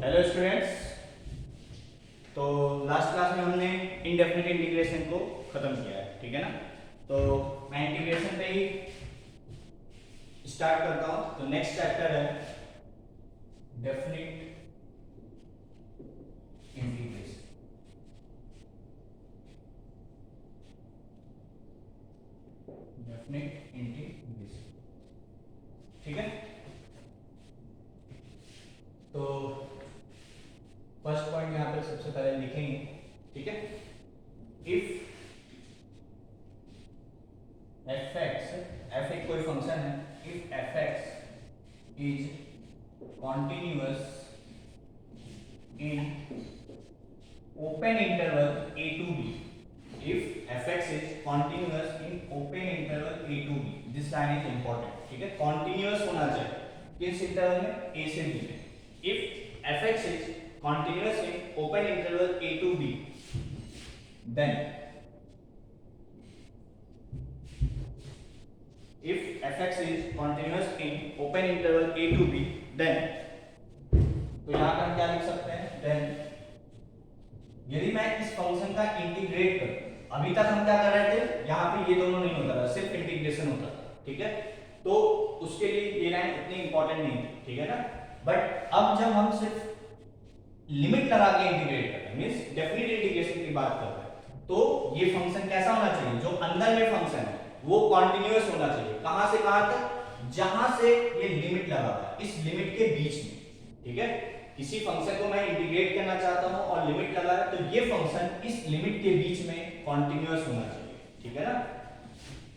Hello students. तो last class में हमने इनडेफिनिट इंटीग्रेशन को खत्म किया है, ठीक है ना। तो मैं इंटीग्रेशन पे ही स्टार्ट करता हूँ। तो नेक्स्ट चैप्टर है डेफिनिट इंटीग्रेशन। डेफिनिट इंटीग्रेशन, ठीक है। तो फर्स्ट पॉइंट यहाँ पे सबसे पहले लिखेंगे, ठीक है। इफ fx, f एक कोई फंक्शन है, if fx is continuous in open interval a to b, if fx is continuous in open interval a to b, this line is important, ठीक है। continuous होना चाहिए किस इंटरवल में, a से b में। if fx is continuous in open interval a to b, then if fx is continuous in open interval a to b, then तो यहां पर हम क्या लिख सकते हैं, then यदि मैं इस फंक्शन का इंटीग्रेट करूं, अभी तक हम क्या कर रहे थे, यहाँ पे ये दोनों नहीं होता था, सिर्फ इंटीग्रेशन होता था, ठीक है। तो उसके लिए ये लाइन उतनी इंपॉर्टेंट नहीं थी, ठीक है ना। बट अब जब हम सिर्फ लिमिट लगा के इंटीग्रेट करते हैं, मींस डेफिनिट इंटीग्रेशन की बात कर रहे हैं, तो ये फंक्शन कैसा होना चाहिए, जो अंदर में फंक्शन है वो कॉन्टिन्यूअस होना चाहिए। कहां से कहां तक, जहां से ये लिमिट लगा हुआ है, इस लिमिट के बीच में, ठीक है। किसी फंक्शन को मैं इंटीग्रेट करना चाहता हूं और लिमिट लगा है, तो ये फंक्शन इस लिमिट के बीच में कॉन्टिन्यूअस होना चाहिए, ठीक है ना।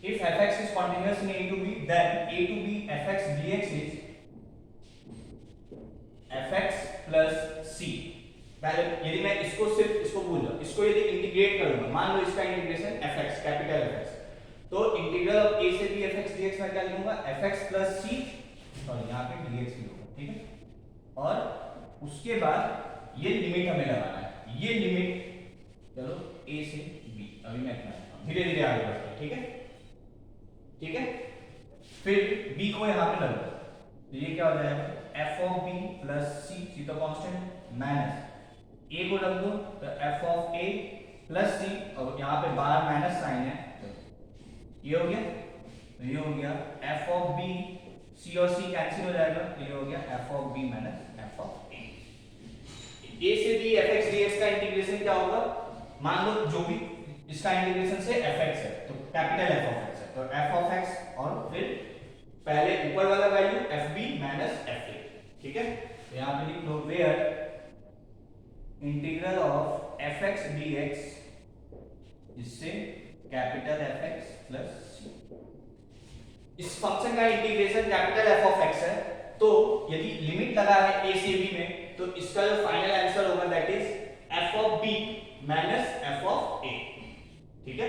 If fx is continuous in a to b, then a to b fx dx is fx plus c। पहले यदि मैं इसको सिर्फ इसको भूल जाऊं, इसको यदि इंटीग्रेट करूंगा, मान लो इसका इंटीग्रेशन fx कैपिटल fx, तो इंटीग्रल ऑफ a से b fx dx में क्या लिखूंगा, fx plus c, सॉरी यहां पे dx लिखूंगा, ठीक है। और उसके बाद ये लिमिट हमें लगाना है, ये लिमिट चलो a से b, अभी मैं इतना धीरे धीरे आगे बढ़ते हैं, ठीक है, ठीक है। फिर b को यहां पे रख दो, तो ये क्या हो जाएगा, f of b plus c तो कांस्टेंट, माइनस a को रख दो तो f of a plus c, और यहां पे बाहर माइनस साइन है, ये हो गया, तो ये हो गया f of b, c और c कैंसिल हो जाएगा, तो ये हो गया f of b minus f of a से b fx dx का इंटीग्रेशन क्या होगा, मान लो जो भी इसका इंटीग्रेशन से fx है, तो कैपिटल f of x है, तो f of x और फिर पहले ऊपर वाला वैल्यू fb माइनस fa, ठीक है। तो यहां पे लिख लो where integral of fx dx इससे कैपिटल fx प्लस c। इस फंक्शन का integration capital f of x है, तो यदि लिमिट लगा है a से b में, तो इसका जो फाइनल आंसर होगा that is f of b minus f of a, ठीक है।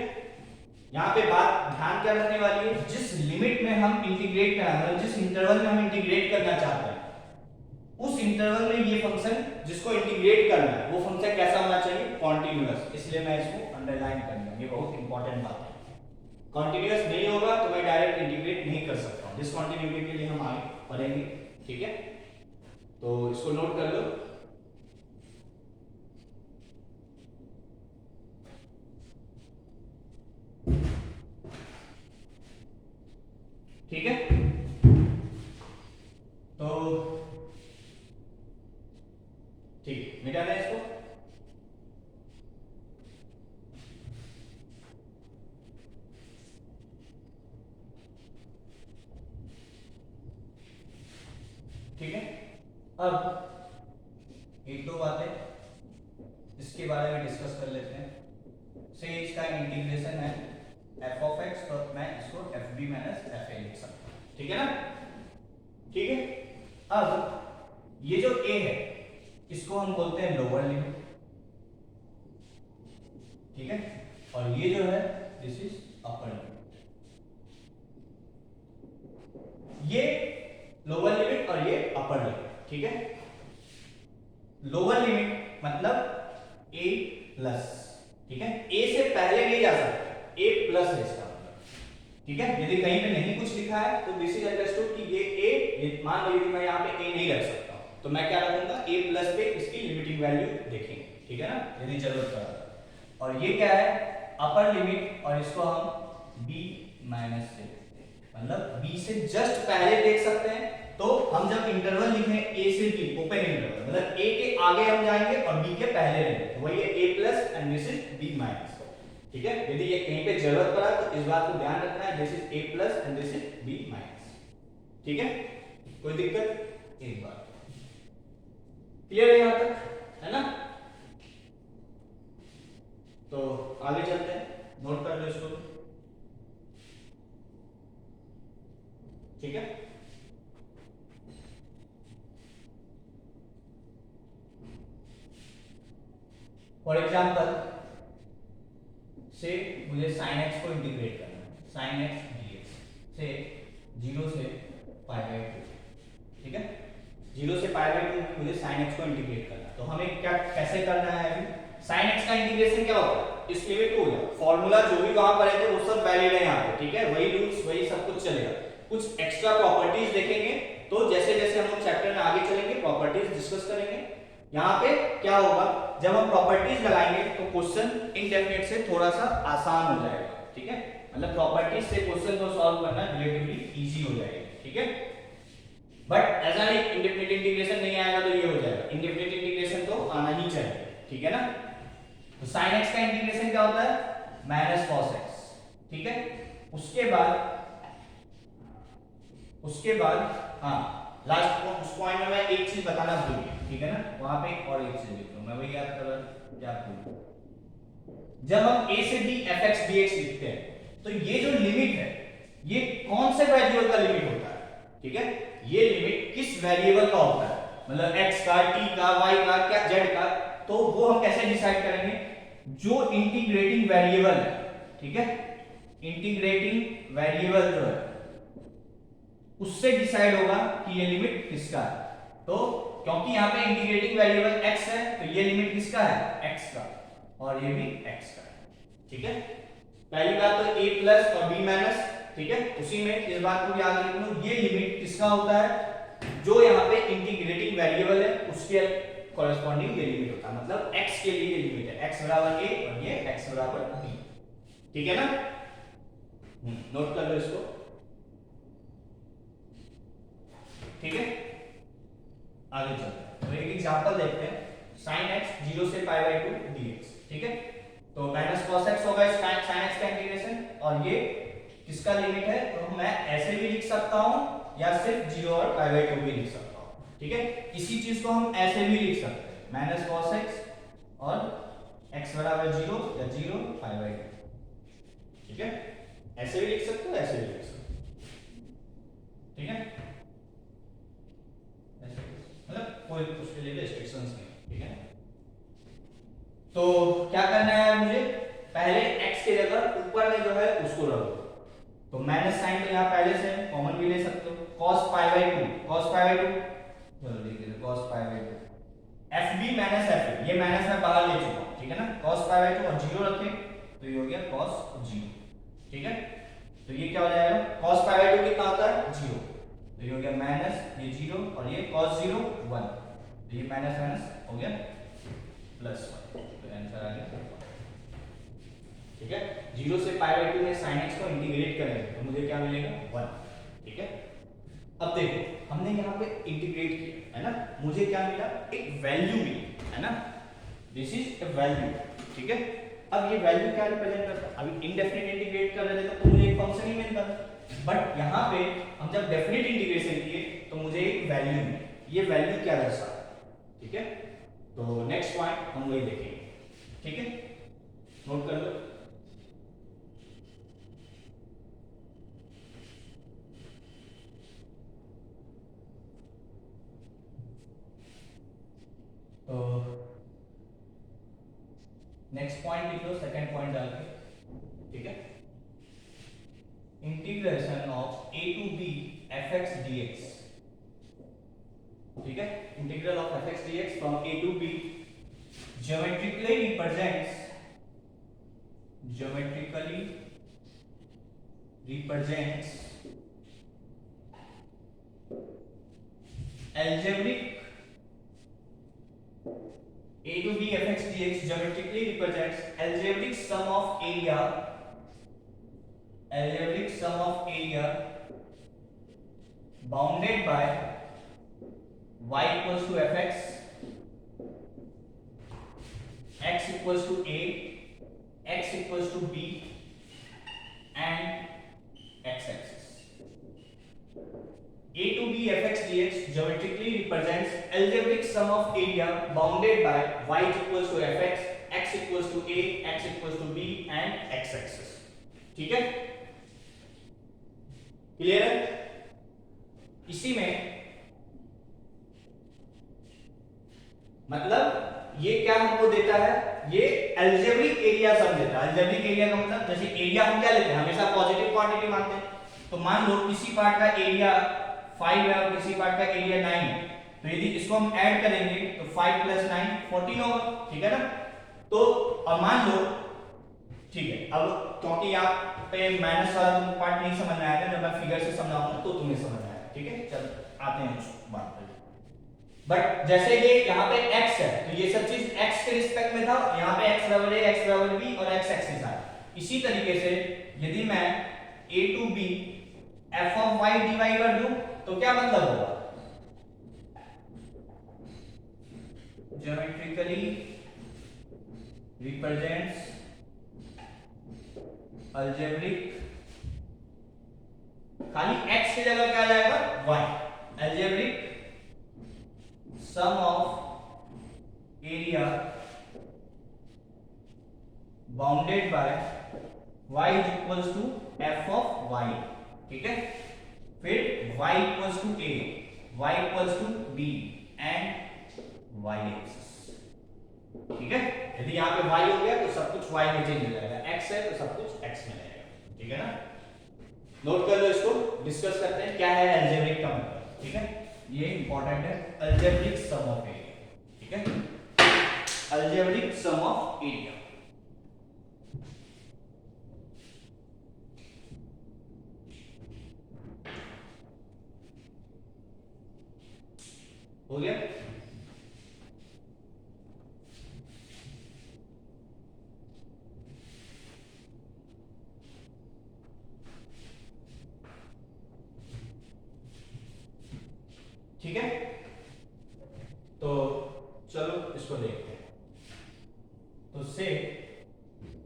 यहां पे बात ध्यान क्या रखने वाली है, जिस लिमिट में हम इंटीग्रेट करना है, जिस इंटरवल में हम इंटीग्रेट करना चाहते हैं, उस इंटरवल में ये फंक्शन जिसको इंटीग्रेट करना है वो फंक्शन कैसा होना चाहिए, कॉन्टिन्यूअस। इसलिए मैं इसको अंडरलाइन कर दूंगा, ये बहुत इंपॉर्टेंट बात है। कॉन्टिन्यूअस नहीं होगा तो मैं डायरेक्ट इंटीग्रेट नहीं कर सकता हूं, डिसकंटिन्यूटी के लिए हम आगे पढ़ेंगे, ठीक है। तो इसको नोट कर लो, ठीक है। तो ठीक मिटा दें इसको, ठीक है। अब एक दो बातें इसके बारे में डिस्कस कर लेते हैं। से इसका इंटीग्रेशन है f of x, तो मैं इसको fb माइनस fa लिख सकता हूं, ठीक है ना, ठीक है। अब ये जो a है इसको हम बोलते हैं लोअर लिमिट, ठीक है, और ये जो है दिस इज अपर लिमिट। ये लोअर लिमिट और ये अपर लिमिट, ठीक है। लोअर लिमिट मतलब a प्लस, ठीक है, a से पहले नहीं जा सकता, a प्लस है इसका मतलब, ठीक है। यदि कहीं पे नहीं कुछ लिखा है तो दिस इज अंडरस्टूड कि ये a, मान लो यदि मैं यहाँ पे a नहीं रख सकता, तो मैं क्या रखूंगा a प्लस पे इसकी लिमिटिंग वैल्यू देखेंगे, ठीक है ना, यदि जरूरत पड़ा। और ये क्या है, अपर लिमिट, और इसको हम b माइनस से, मतलब b से जस्ट पहले देख सकते हैं। तो हम जब इंटरवल लिखें a से b, ओपन इंटरवल, मतलब a के आगे हम जाएंगे और b के पहले रहेंगे, तो वही है a plus and this is b minus, ठीक है। यदि ये कहीं पे जरूरत पड़ा तो इस बात को ध्यान रखना है, this is a plus and this is b minus, ठीक है, कोई दिक्कत? एक बात क्लियर है यहां तक, है ना? तो आगे चलते हैं, नोट कर लो इसको, ठीक है। फॉर एग्जाम्पल से मुझे sin x को इंटीग्रेट करना है, sin x dx से 0 से पाई बाई 2, ठीक है, 0 से पाई बाई 2 मुझे sin x को इंटीग्रेट करना है। तो हमें क्या कैसे करना है, अभी sin x का इंटीग्रेशन क्या होता है, इस लिमिट को हो जाए, फॉर्मूला जो भी वहां पर है थे वो सब वैलिड है यहाँ पे, ठीक है, वही रूल्स वही सब कुछ चलेगा। कुछ एक्स्ट्रा प्रॉपर्टीज देखेंगे, तो जैसे जैसे हम लोग चैप्टर में आगे चलेंगे प्रॉपर्टीज डिस्कस करेंगे। यहाँ पे क्या होगा, जब हम प्रॉपर्टीज लगाएंगे तो क्वेश्चन इंडेफिनिट से थोड़ा सा आसान हो जाएगा, ठीक है, मतलब प्रॉपर्टीज से क्वेश्चन को सॉल्व करना रिलेटिवली इजी हो जाएगा, ठीक है। बट ऐसा नहीं इंडेफिनिट इंटीग्रेशन नहीं आएगा तो ये हो जाएगा, इंडेफिनिट इंटीग्रेशन तो आना ही चाहिए, ठीक है ना। तो sin x का इंटीग्रेशन क्या होता है, माइनस cos x, ठीक है। उसके बाद हाँ लास्ट उस पॉइंट में मैं एक चीज बताना भूल गया, ठीक है ना, वहां पे एक और एक चीज लिख लो, मैं वही याद कर रहा क्या भूल, जब हम a से b fx dx लिखते हैं तो ये जो लिमिट है ये कौन से वेरिएबल का लिमिट होता है, ठीक है, ये लिमिट किस वेरिएबल का होता है, मतलब x का, t का, y का, क्या z का, तो वो हम कैसे डिसाइड करेंगे, जो इंटीग्रेटिंग वेरिएबल है, ठीक है, इंटीग्रेटिंग वेरिएबल जो है उससे डिसाइड होगा कि ये लिमिट किसका है। तो क्योंकि यहाँ पे इंटीग्रेटिंग वेरिएबल x है तो ये लिमिट किसका है, x का, और ये भी x का है, ठीक है। पहली बात तो a प्लस और b माइनस, ठीक है, उसी में इस बात को याद रख लो, ये लिमिट किसका होता है, जो यहाँ पे इंटीग्रेटिंग वेरिएबल है उसके कॉरेस्पॉन्डिंग ये लिमिट होता है, मतलब x के लिए ये लिमिट है, x बराबर a और ये x बराबर b, ठीक है ना। नोट कर लो इसको, ठीक है। आगे चलते हैं, तो एक एग्जांपल देखते हैं, sin x 0 से पाई बाई 2 dx, ठीक है। तो माइनस cos x होगा sin x का इंटीग्रेशन, और ये किसका लिमिट है, तो मैं ऐसे भी लिख सकता हूं या सिर्फ 0 और पाई बाई 2 भी लिख सकता हूं, ठीक है। इसी चीज को हम ऐसे भी लिख सकते हैं, माइनस cos x और x बराबर 0 या 0 पाई बाई 2, ठीक है, ऐसे भी लिख सकते हो ऐसे भी लिख सकते हो, ठीक है, मतलब कोई उसके लिए रिस्ट्रिक्शंस नहीं, ठीक है। तो क्या करना है मुझे, पहले x की जगह ऊपर में जो है उसको रख दो, तो माइनस साइन तो यहाँ पहले से कॉमन भी ले सकते हो, cos pi by 2, cos pi by 2, चलो लिख दे cos pi by 2, fb minus f, ये माइनस मैं बाहर ले चुका हूँ, ठीक है ना, cos पाई बाई 2 और 0 रखें तो ये हो गया cos 0, ठीक है। तो ये क्या हो जाएगा, cos पाई बाई 2 कितना होता है 0, तो ये हो गया माइनस ये 0 और ये cos 0 1, तो ये माइनस माइनस हो गया प्लस 1, तो आंसर आ गया, ठीक है। 0 से पाई बाई 2 में sin x को इंटीग्रेट करेंगे तो मुझे क्या मिलेगा 1, ठीक है। अब देखो हमने यहाँ पे इंटीग्रेट किया है ना, मुझे क्या मिला, एक वैल्यू मिली, है ना, दिस इज ए वैल्यू, ठीक है। अब ये वैल्यू क्या रिप्रेजेंट करता है, अभी इनडेफिनिट इंटीग्रेट कर रहे थे तो मुझे एक फंक्शन ही मिलता, बट यहाँ पे हम जब डेफिनिट इंटीग्रेशन किए तो मुझे एक वैल्यू मिली, ये वैल्यू क्या दर्शाता है, ठीक है। तो नेक्स्ट पॉइंट हम वही देखेंगे, ठीक है, नोट कर लो। तो नेक्स्ट पॉइंट लिख लो, सेकंड पॉइंट डाल के, ठीक है, integration of a to b fx dx, ठीक है, integral of fx dx from a to b geometrically represents algebraic to b fx dx geometrically represents algebraic sum of area bounded by y equals to fx, x equals to a, x equals to b and x axis. A to b fx dx geometrically represents algebraic sum of area bounded by y equals to fx, x equals to a, x equals to b and x axis. ठीक है, clear है? इसी में मतलब ये क्या हमको देता है, ये अलजेब्रिक एरिया सम देता है। अलजेब्रिक एरिया का मतलब जैसे एरिया हम क्या लेते हैं, हमेशा पॉजिटिव क्वांटिटी मानते हैं। तो मान लो किसी पार्ट का एरिया 5 है और किसी पार्ट का एरिया 9 है, तो यदि इसको हम ऐड करेंगे तो 5 + 9 14 होगा, ठीक है ना। तो अब मान लो, ठीक है, अब क्योंकि यहाँ पे माइनस वाला तुमको पार्ट नहीं समझ में आएगा, जब मैं फिगर से समझाऊंगा तो तुम्हें समझ में आएगा, ठीक है। चल आते हैं उस बात पे। बट जैसे ये यहाँ पे x है तो ये सब चीज x के रिस्पेक्ट में था, यहाँ पे x बराबर a, x बराबर b और x एक्सिस है। इसी तरीके से यदि मैं a to b f of y dy कर दूं तो क्या मतलब होगा, geometrically represents algebraic, खाली x की जगह क्या आ जाएगा y, algebraic sum of area bounded by y is equals to f of y, ठीक है। फिर y equals to a, y equals to b and y axis, ठीक है। यदि यहाँ पे y हो गया तो सब कुछ y में चेंज हो जाएगा, x है तो सब कुछ x में रहेगा, ठीक है ना। नोट कर लो इसको, डिस्कस करते हैं क्या है अलजेब्रिक का मतलब, ठीक है। ये इंपॉर्टेंट है, अलजेब्रिक सम ऑफ एरिया, ठीक है। अलजेब्रिक सम ऑफ एरिया हो गया। ठीक है, तो चलो इसको देखते हैं। तो से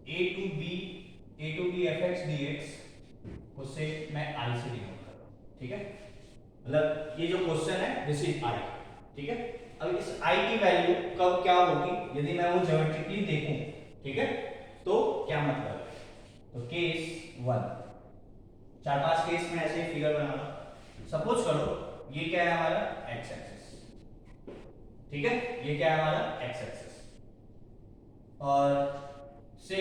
a to b fx dx को से मैं i से डिनोट कर रहा हूं, ठीक है। मतलब ये जो क्वेश्चन है दिस इज i, ठीक है। अब इस i की वैल्यू कब क्या होगी यदि मैं वो ज्योमेट्रिकली देखूं, ठीक है, तो क्या मतलब है। तो केस 1, 4-5 केस में ऐसे फिगर बना लो। सपोज करो ये क्या है हमारा x एक्सिस, ठीक है, ये क्या है हमारा x एक्सिस, और say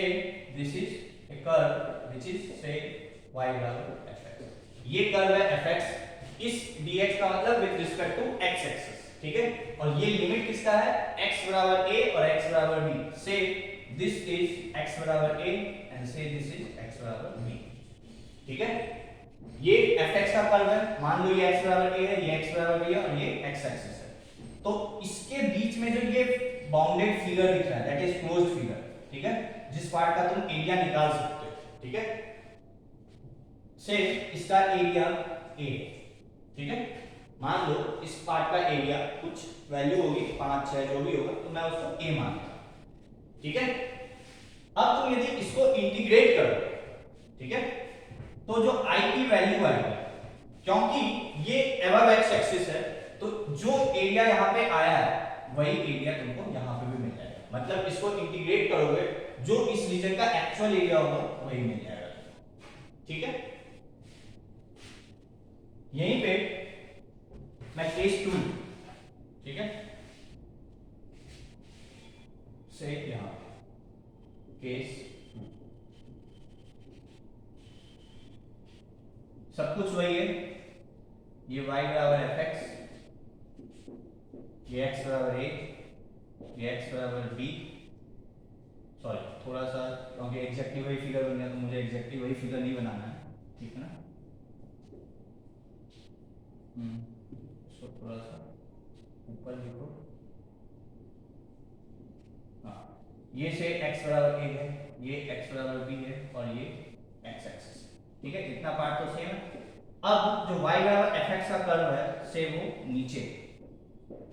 this is a curve which is say y बराबर fx। ये कर्व है fx, इस dx का मतलब with respect to x axis, ठीक है। और ये लिमिट किसका है, x बराबर a और x बराबर b, से दिस इज x बराबर a एंड से दिस इज x बराबर b, ठीक है। ये fx का कर्व है, मान लो ये x बराबर a है, ये x बराबर b है और ये x एक्सिस है। तो इसके बीच में जो ये बाउंडेड फिगर दिख रहा है दैट इज क्लोज्ड फिगर, ठीक है, जिस पार्ट का तुम एरिया निकाल सकते हो, ठीक है। से इसका एरिया a, ठीक है। मान लो इस पार्ट का एरिया कुछ वैल्यू होगी 5, 6 जो भी होगा, तो मैं उसको a मानता हूं, ठीक है। अब तुम यदि इसको इंटीग्रेट करो, ठीक है, तो जो i की वैल्यू आएगी, क्योंकि ये अबव x एक्सिस है, तो जो एरिया यहां पे आया है वही एरिया तुमको यहां पे भी मिल जाएगा। मतलब इसको इंटीग्रेट करोगे जो इस रीजन का एक्चुअल एरिया होगा वही मिल जाएगा, ठीक है। यहीं पे मैं केस 2, ठीक है, से यहां केस सब कुछ वही है, ये y बराबर fx, ये x बराबर a, ये x बराबर b, सॉरी थोड़ा सा क्योंकि एग्जैक्टली वही फिगर बन गया तो मुझे एग्जैक्टली वही फिगर नहीं बनाना है, ठीक है ना। इसको थोड़ा सा ऊपर लिखो, हाँ, ये से x बराबर a है, ये x बराबर b है और ये x एक्सिस, ठीक है, इतना पार्ट तो सेम है। अब जो y बराबर fx का कर्व है से वो नीचे,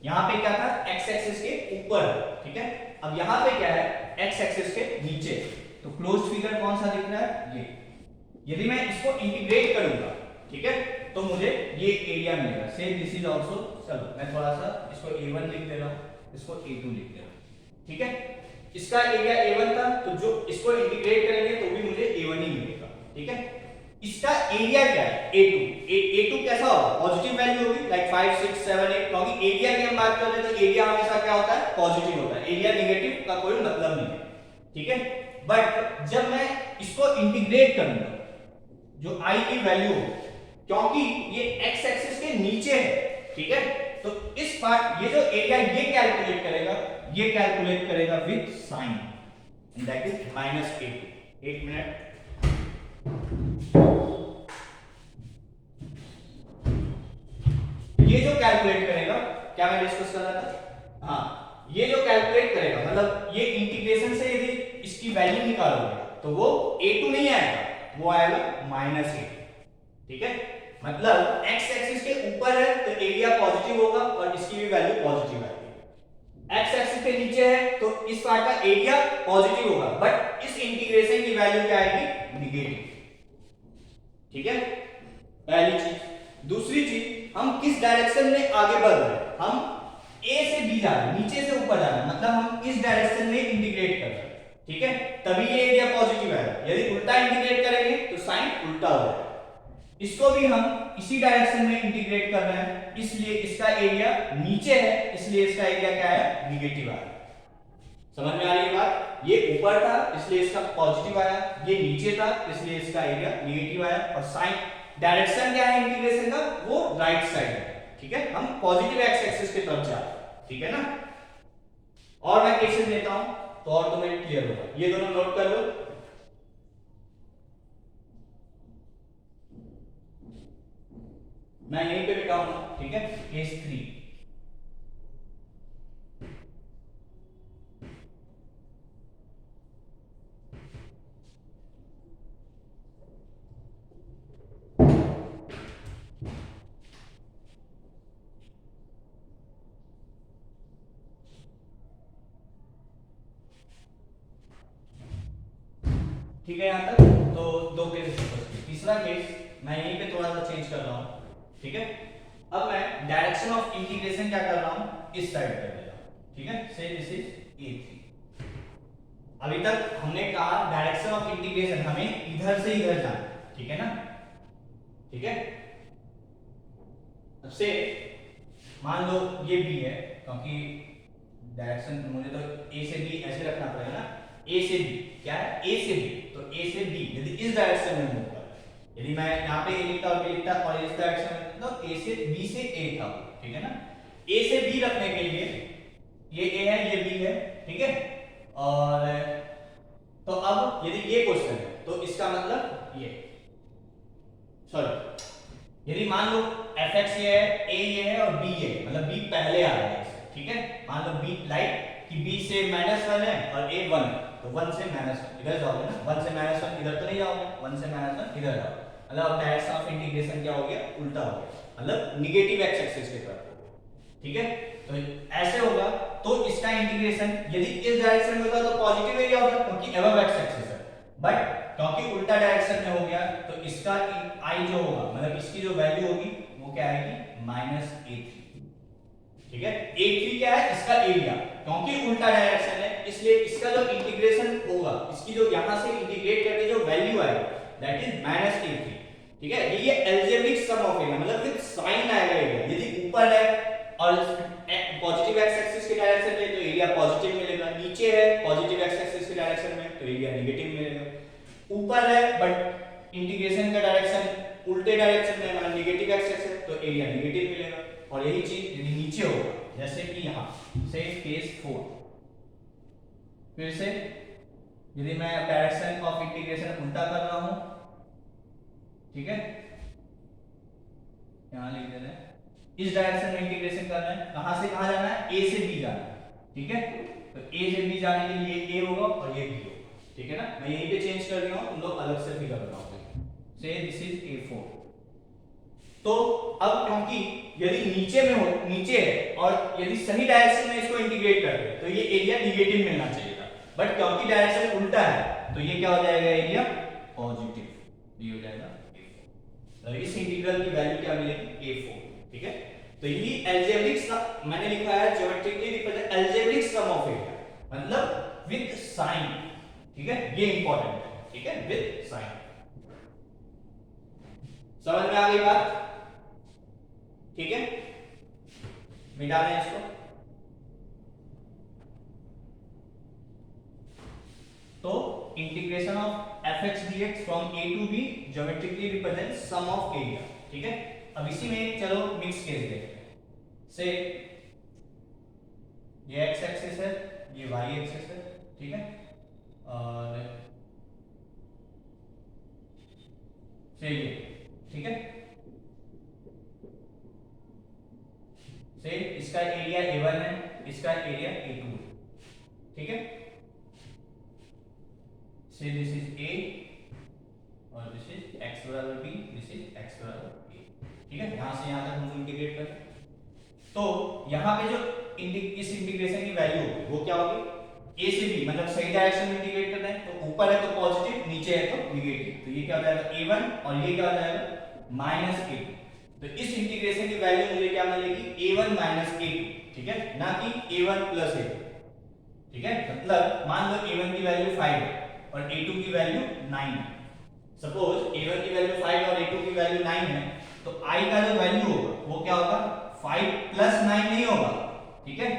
यहाँ पे क्या था x एक्सिस के ऊपर, ठीक है, अब यहाँ पे क्या है x एक्सिस के नीचे, तो क्लोज्ड फिगर कौन सा दिख रहा है ये, यदि मैं इसको इंटीग्रेट करूंगा, ठीक है, तो मुझे ये एरिया मिलेगा। से दिस इज आल्सो, चलो मैं थोड़ा सा इसको a1 लिख दे रहा हूं, इसको a2 लिख दे रहा हूं, ठीक है, इसका एरिया a1 था, तो जो इसको इंटीग्रेट करेंगे तो भी मुझे a1 ही मिलेगा, ठीक है। इसका एरिया क्या है a2, a2 कैसा होगा, पॉजिटिव वैल्यू होगी, लाइक 5 6 7 8, क्योंकि एरिया की हम बात कर रहे हैं तो एरिया हमेशा क्या होता है पॉजिटिव होता है, एरिया नेगेटिव का कोई मतलब नहीं है, ठीक है। बट जब मैं इसको इंटीग्रेट करूंगा, जो i की वैल्यू, क्योंकि ये x एक्सिस के नीचे है, ठीक है, तो इस पार्ट ये जो एरिया ये कैलकुलेट करेगा, ये कैलकुलेट करेगा with sign, that is -a2। एक मिनट, ये जो कैलकुलेट करेगा, क्या मैं डिस्कस कर रहा था, हाँ, ये जो कैलकुलेट करेगा मतलब ये इंटीग्रेशन से यदि इसकी वैल्यू निकालोगे तो वो a2 नहीं आएगा, वो आएगा -a, ठीक है, मतलब x एक्सिस के ऊपर है तो एरिया पॉजिटिव होगा और इसकी भी वैल्यू पॉजिटिव आएगी, x एक्सिस के नीचे है तो इस पार्ट का एरिया पॉजिटिव होगा, बट इस इंटीग्रेशन की वैल्यू क्या आएगी नेगेटिव, ठीक है, पहली चीज। दूसरी चीज, हम किस डायरेक्शन में आगे बढ़ रहे हैं, हम a से b जा रहे हैं, नीचे से ऊपर जा रहे हैं, मतलब हम इस डायरेक्शन में इंटीग्रेट कर रहे हैं, ठीक है, तभी ये एरिया पॉजिटिव आएगा, यदि उल्टा इंटीग्रेट करेंगे तो साइन उल्टा हो जाएगा। इसको भी हम इसी डायरेक्शन में इंटीग्रेट कर रहे हैं, इसलिए इसका एरिया नीचे है, इसलिए इसका एरिया क्या है नेगेटिव आया। समझ में आ रही है बात, ये ऊपर था इसलिए इसका पॉजिटिव आया, ये नीचे था इसलिए इसका एरिया नेगेटिव आया, और साइन डायरेक्शन क्या है इंटीग्रेशन का, वो राइट साइड है, ठीक है, हम पॉजिटिव एक्स एक्सिस की तरफ जा रहे हैं, ठीक है ना। और मैं केसेस लेता हूं तो और तुम्हें क्लियर होगा, ये दोनों नोट कर लो। मैं यहीं पे बिठाऊंगा, ठीक है, केस 3, ठीक है, यहां तक तो दो केस। तीसरा केस मैं यहीं पे थोड़ा सा चेंज कर रहा हूं, ठीक है, अब मैं डायरेक्शन ऑफ इंटीग्रेशन क्या कर रहा हूं, इस साइड कर दे रहा हूं, ठीक है, से दिस इज a3। अभी तक हमने कहा डायरेक्शन ऑफ इंटीग्रेशन हमें इधर से इधर जाना, ठीक है ना, ठीक है। अब से मान लो ये b है, क्योंकि डायरेक्शन मुझे तो a से b ऐसे रखना पड़ेगा ना, a से b क्या है, a से b, तो a से b यदि इस डायरेक्शन में मूव कर, यदि मैं यहाँ पे a लिखता और b लिखता और इस डायरेक्शन में तो a से b से a था, ठीक है ना, a से b रखने के लिए ये a है ये b है, ठीक है, और तो अब यदि ये क्वेश्चन है तो इसका मतलब ये, सॉरी, यदि मान लो fx ये है, a ये है और b ये है, मतलब b पहले आ रहा है, ठीक है, मान लो b लाइक कि b से -1 है और a 1 है, तो 1 से -1 इधर जाओगे ना, 1 से -1 इधर तो नहीं जाओगे, 1 से -1 इधर जाओगे, मतलब अब डायरेक्शन ऑफ इंटीग्रेशन क्या हो गया, उल्टा हो गया, मतलब निगेटिव एक्स एक्सिस की तरफ, ठीक है, तो ऐसे होगा, तो इसका इंटीग्रेशन यदि इस डायरेक्शन में होता तो पॉजिटिव एरिया होता क्योंकि अबव एक्स एक्सिस है, बट क्योंकि उल्टा डायरेक्शन में हो गया तो इसका i जो होगा, मतलब इसकी जो वैल्यू होगी वो क्या आएगी -a3, ठीक है, a3 क्या है इसका एरिया, क्योंकि उल्टा डायरेक्शन है इसलिए इसका जो इंटीग्रेशन होगा, इसकी जो यहां से इंटीग्रेट करके जो वैल्यू आएगी दैट इज -a3, ठीक है, ये अलजेब्रिक सम ऑफ एरिया, मतलब विद साइन आएगा एरिया, यदि ऊपर है और पॉजिटिव एक्स एक्सिस की डायरेक्शन में तो एरिया पॉजिटिव मिलेगा, नीचे है पॉजिटिव एक्स एक्सिस की डायरेक्शन में तो एरिया नेगेटिव मिलेगा, ऊपर है बट इंटीग्रेशन का डायरेक्शन उल्टे डायरेक्शन में मतलब नेगेटिव एक्स एक्सिस तो एरिया नेगेटिव मिलेगा, और यही चीज यदि नीचे होगा जैसे कि यहां से केस 4, फिर से यदि मैं डायरेक्शन ऑफ इंटीग्रेशन उल्टा कर रहा हूं, ठीक है, यहां लिख देना है, इस डायरेक्शन में इंटीग्रेशन कर रहे हैं, कहां से कहां जाना है, a से b जाना है, ठीक है, तो ए से बी जाने के लिए ए होगा और ये बी होगा, ठीक है ना। मैं यहीं पे चेंज कर दिया हूं, तुम लोग अलग से फिगर बनाओगे। से दिस इज A4। तो अब क्योंकि यदि नीचे में हो, नीचे है और यदि सही डायरेक्शन में इसको इंटीग्रेट करते हैं तो ये एरिया निगेटिव मिलना चाहिए था, बट क्योंकि डायरेक्शन उल्टा है तो ये क्या हो जाएगा, एरिया पॉजिटिव, ये हो जाएगा A4। तो इस इंटीग्रल की वैल्यू क्या मिलेगी, A4, ठीक है। तो ये अलजेब्रिक, मैंने लिखा है geometrically represent algebraic sum of area, मतलब विद साइन, ठीक है, ये इंपॉर्टेंट है, ठीक है, विद साइन। समझ में आ गई बात, ठीक है। मिटा दें इसको। तो integration of fx dx from a to b geometrically represent sum of area, ठीक है। अब इसी में चलो मिक्स केस देखते हैं। से ये x एक्सिस है, ये y एक्सिस है, ठीक है, और से ये, ठीक है। से इसका एरिया A1 है, इसका एरिया A2 है, ठीक है। से दिस इज A और दिस इज x बराबर b, दिस इज x बराबर a, ठीक है। यहां से यहां तक हम इंटीग्रेट करें तो यहां पे जो इस इंटीग्रेशन की वैल्यू होगी वो क्या होगी, a से b, मतलब सही डायरेक्शन में इंटीग्रेट करना है तो ऊपर है तो पॉजिटिव, नीचे है तो नेगेटिव, तो ये क्या हो जाएगा A1 और ये क्या हो जाएगा -A2। तो इस इंटीग्रेशन की वैल्यू मुझे क्या मिलेगी, A1 A2, ठीक है, ना कि A1 A2, ठीक है। मतलब मान लो A1 की वैल्यू 5 है और A2 की वैल्यू 9 है। सपोज A1 की वैल्यू 5 और A2 की वैल्यू 9 है, तो I का जो वैल्यू होगा वो क्या होगा, 5 + 9 नहीं होगा, ठीक है।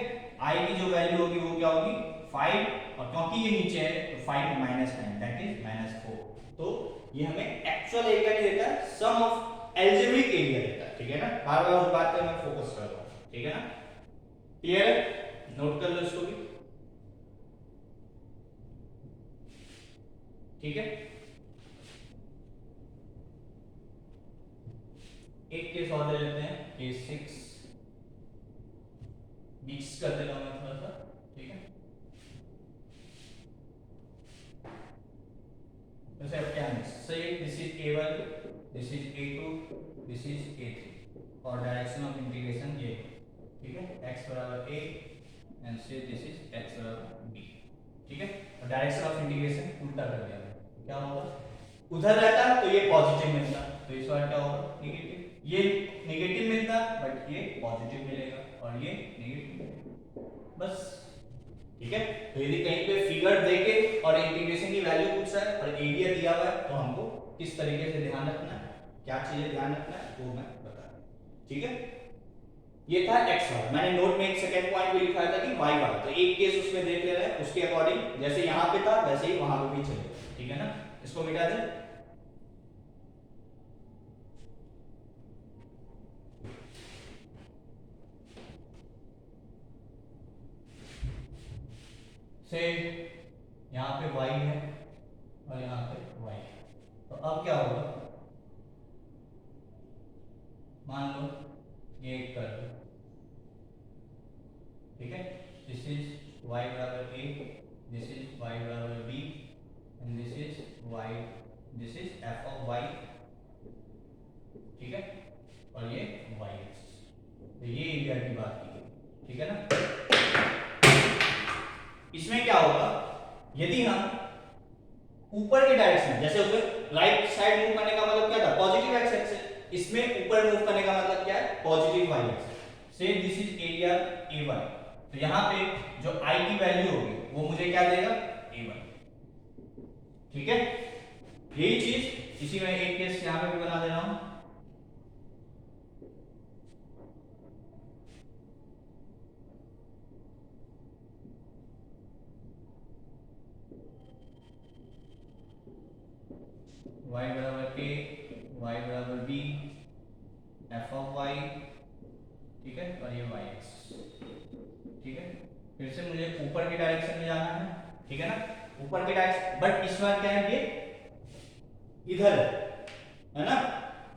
I की जो वैल्यू होगी वो क्या होगी, 5, और क्योंकि ये नीचे है तो 5 - 9 दैट इज -4। तो ये हमें एक्चुअल एरिया नहीं देता, सम ऑफ अलजेब्रिक एरिया देता है, ठीक है ना। बार बार उस बात पे मैं फोकस कर रहा हूं, ठीक है ना। क्लियर है, नोट कर लो इसको भी, ठीक है। एक केस और ले लेते हैं, केस 6, मिक्स कर देता हूं मैं थोड़ा सा, ठीक है। जैसे अब क्या मिक्स, से this is A1, this is A2, this is A3 और डायरेक्शन ऑफ इंटीग्रेशन ये, ठीक है, x बराबर a एंड से दिस इज x बराबर b, ठीक है। और डायरेक्शन ऑफ इंटीग्रेशन उल्टा कर दिया, क्या होगा, उधर रहता तो ये पॉजिटिव मिलता, तो इस बार क्या होगा, नेगेटिव। ये नेगेटिव मिलता बट ये पॉजिटिव मिलेगा और ये नेगेटिव मिलेगा, बस, ठीक है। तो यदि कहीं पे फिगर देके और इंटीग्रेशन की वैल्यू पूछ रहा है और एरिया दिया हुआ है तो हमको किस तरीके से ध्यान रखना है, क्या चीजें ध्यान रखना है वो मैं बता रहा हूं, ठीक है। ये था x वाला, मैंने नोट में एक सेकंड पॉइंट भी लिखा था कि y वाला, तो एक केस उसमें देख ले रहे हैं, उसके अकॉर्डिंग जैसे यहां पे था वैसे ही वहां पे भी चलेगा, ठीक है ना। इसको मिटा दें। से यहाँ पे y है और यहाँ पे y है, तो अब क्या होगा, मान लो ये एक कर लो, ठीक है। दिस इज y बराबर a, दिस इज y बराबर b and this is y, this is f of y, ठीक है, और ये y एक्सिस। तो ये एरिया की बात की गई, ठीक है ना। इसमें क्या होगा, यदि हम ऊपर के डायरेक्शन, जैसे उसमें राइट साइड मूव करने का मतलब क्या था, पॉजिटिव एक्स एक्सिस, इसमें ऊपर मूव करने का मतलब क्या है, पॉजिटिव वाई एक्सिस। से दिस इज एरिया A1, तो यहां पे जो I की वैल्यू होगी वो मुझे क्या देगा, A1, ठीक है। यही चीज इसी में एक केस यहां पे भी बना दे रहा हूं, y बराबर a, y बराबर b, f ऑफ y, ठीक है, और ये y एक्सिस, ठीक है। फिर से मुझे ऊपर के डायरेक्शन में जाना है, ठीक है ना, ऊपर के डायरेक्शन, बट इस बार क्या है, ये इधर है ना।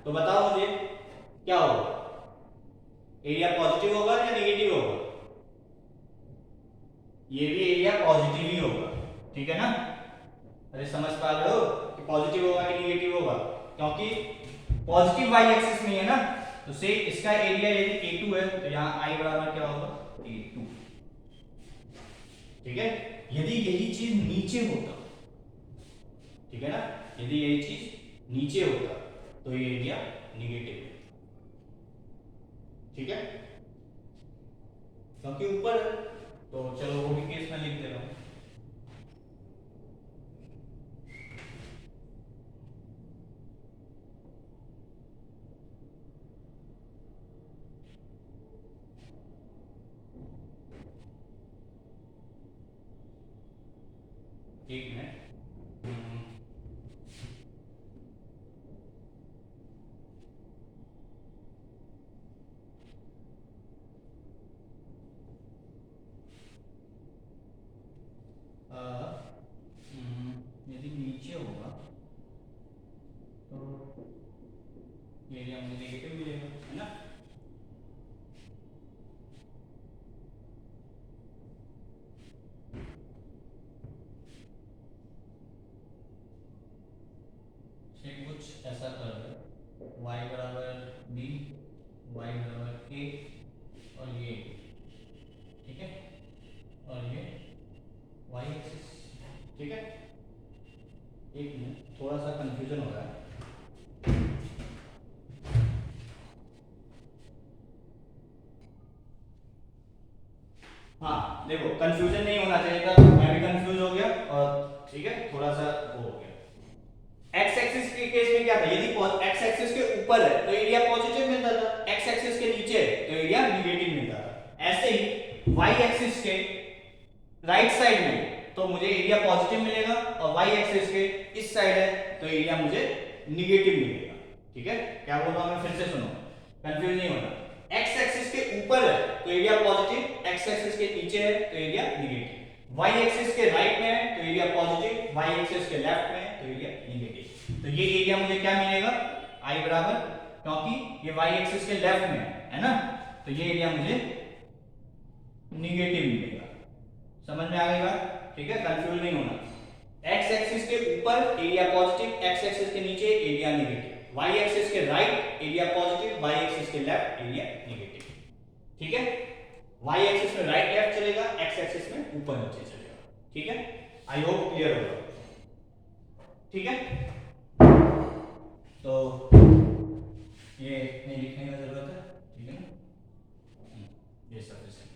तो बताओ मुझे क्या होगा, एरिया पॉजिटिव होगा या नेगेटिव होगा, ये भी ठीक है ना? अरे समझ पा रहे हो कि पॉजिटिव होगा कि निगेटिव होगा? क्योंकि पॉजिटिव वाई एक्सिस में है ना, तो से इसका एरिया यदि A2 है तो यहाँ I बराबर क्या होगा? A2। ठीक है? यदि यही चीज नीचे होता, ठीक है ना, यदि यही चीज नीचे होता तो ये एरिया निगेटिव है। ठीक है? क्योंकि ऊपर है, तो चलो वो भी केस में लिख दे रहा हूं। एक मिनट, यदि नीचे होगा तो एरिया मुझे नेगेटिव मिलेगा, है ना? कुछ ऐसा कर दे, y बराबर b, y बराबर a और ये, ठीक है, और ये y एक्सिस। ठीक है? एक मिनट, थोड़ा सा कंफ्यूजन हो रहा है। हाँ देखो, कंफ्यूजन नहीं होना चाहिए था, मैं भी कंफ्यूज हो गया और ठीक है, थोड़ा सा वो हो गया। एक्स एक्सिस के केस में क्या था, यदि एक्स एक्सिस के ऊपर है तो एरिया पॉजिटिव मिलता था, एक्स एक्सिस के नीचे है तो एरिया निगेटिव मिलता था। ऐसे ही वाई एक्सिस के राइट साइड में तो मुझे एरिया पॉजिटिव मिलेगा और वाई एक्सिस के इस साइड है तो एरिया मुझे निगेटिव मिलेगा। ठीक है? क्या बोल रहा हूं मैं, फिर से सुनो, कंफ्यूज नहीं होना। एक्स एक्सिस के ऊपर है तो एरिया पॉजिटिव, एक्स एक्सिस के नीचे है तो एरिया निगेटिव, वाई एक्सिस के राइट में है तो एरिया पॉजिटिव, वाई एक्सिस के लेफ्ट में है तो एरिया निगेटिव। तो ये एरिया मुझे क्या मिलेगा? आई बराबर, क्योंकि ये वाई एक्सिस के लेफ्ट में है ना, तो ये एरिया मुझे निगेटिव मिलेगा। समझ में आ गई बात? ठीक है, कंफ्यूज नहीं होना। एक्स एक्सिस के ऊपर एरिया पॉजिटिव, एक्स एक्सिस के नीचे एरिया नेगेटिव, वाई एक्सिस के right area positive, y axis के लेफ्ट एरिया नेगेटिव। ठीक है? वाई एक्सिस में राइट लेफ्ट चलेगा, एक्स एक्सिस में ऊपर नीचे चलेगा। ठीक है? आई होप क्लियर होगा। ठीक है? तो ये नहीं लिखने की जरूरत है, ठीक है ना? ये सफिशिएंट।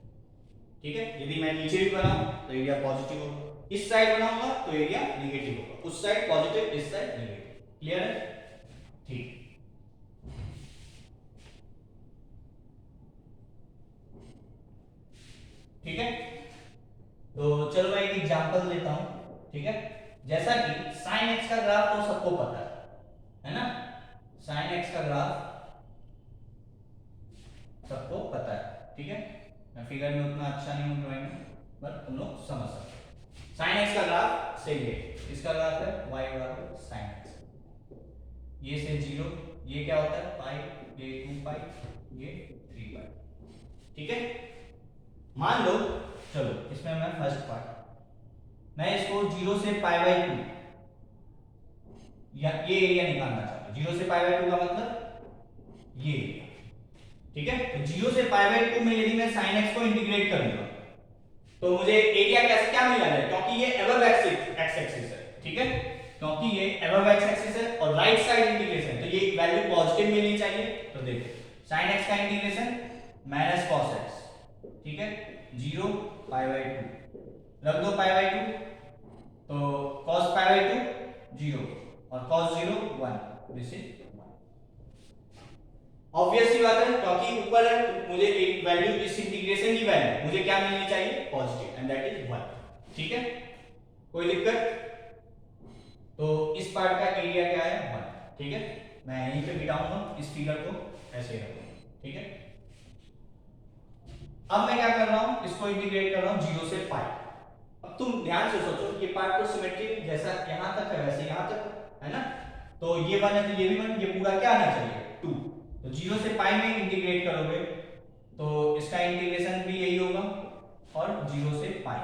ठीक है? यदि मैं नीचे भी बनाऊं तो एरिया पॉजिटिव होगा, इस साइड बनाऊंगा तो एरिया नेगेटिव होगा, उस साइड पॉजिटिव, इस साइड नेगेटिव। क्लियर है? ठीक। ठीक है, तो चलो मैं एक एग्जांपल लेता हूं। ठीक है? जैसा कि sin x का ग्राफ तो सबको पता है ना? sin x का ग्राफ सबको पता है। ठीक है? मैं फिगर में उतना अच्छा नहीं हूं ड्राइंग में, बट तुम लोग समझ सकते हो। sin x का ग्राफ से ये इसका ग्राफ है y बराबर sin x, ये से 0, ये क्या होता है पाई, ये 2 पाई, ये 3 पाई। ठीक है? मान लो, चलो इसमें मैं फर्स्ट पार्ट, मैं इसको 0 से पाई बाई 2 या ये एरिया निकालना चाहता हूं। 0 से पाई बाई 2 का मतलब ये एरिया। ठीक है? तो 0 से पाई बाई 2 में यदि मैं sin x को इंटीग्रेट करूंगा तो मुझे एरिया कैसे क्या मिला है, क्योंकि ये अबव एक्स एक्सिस है। ठीक है? क्योंकि ये अबव एक्स एक्सिस है और राइट साइड इंटीग्रेशन, तो ये वैल्यू पॉजिटिव मिलनी चाहिए। तो देखो sin x का इंटीग्रेशन माइनस cos x, ठीक है, 0 पाई बाई 2 रख दो, पाई बाई 2 तो cos पाई बाई 2 0 और cos 0 1, दिस इज 1। ऑब्वियस सी बात है, क्योंकि ऊपर है तो मुझे एक वैल्यू, इस इंटीग्रेशन की वैल्यू मुझे क्या मिलनी चाहिए? Positive, and that is 1। ठीक है? कोई दिक्कत? तो इस पार्ट का एरिया क्या है? 1। ठीक है? मैं यहीं पे बिठाऊंगा इस फिगर को, ऐसे ही रखूंगा। ठीक है? अब मैं क्या कर रहा हूं, इसको इंटीग्रेट कर रहा हूं 0 से पाई। अब तुम ध्यान से सोचो, ये पार्ट तो सिमेट्रिक, जैसा यहां तक है वैसे यहां तक है ना, तो ये 1 है तो ये भी 1, ये पूरा क्या आना चाहिए? 2। तो 0 से पाई में इंटीग्रेट करोगे तो इसका इंटीग्रेशन भी यही होगा, और 0 से पाई।